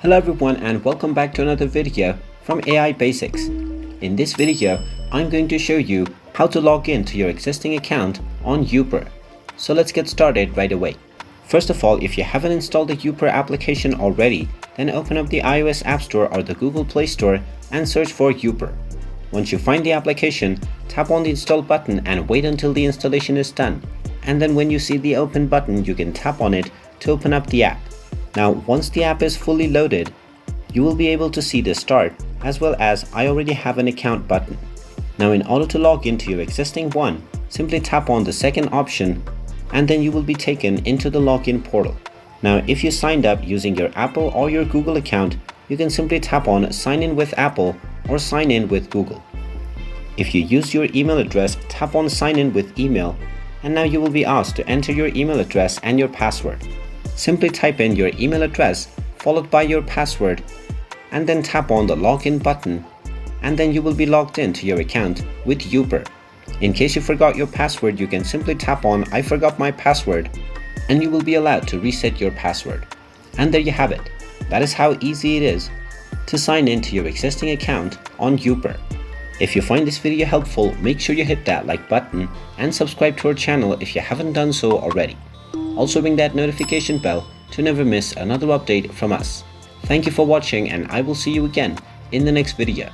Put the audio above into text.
Hello everyone and welcome back to another video from AI Basics. In this video, I'm going to show you how to log in to your existing account on Youper. So let's get started right away. First of all, if you haven't installed the Youper application already, then open up the iOS App Store or the Google Play Store and search for Youper. Once you find the application, tap on the install button and wait until the installation is done. And then when you see the open button, you can tap on it to open up the app. Now, once the app is fully loaded, you will be able to see the start as well as I already have an account button. Now, in order to log into your existing one, simply tap on the second option and then you will be taken into the login portal. Now, if you signed up using your Apple or your Google account, you can simply tap on sign in with Apple or sign in with Google. If you use your email address, tap on sign in with email and now you will be asked to enter your email address and your password. Simply type in your email address followed by your password and then tap on the login button and then you will be logged into your account with Youper. In case you forgot your password, you can simply tap on I forgot my password and you will be allowed to reset your password. And there you have it. That is how easy it is to sign into your existing account on Youper. If you find this video helpful, make sure you hit that like button and subscribe to our channel if you haven't done so already. Also ring that notification bell to never miss another update from us. Thank you for watching and I will see you again in the next video.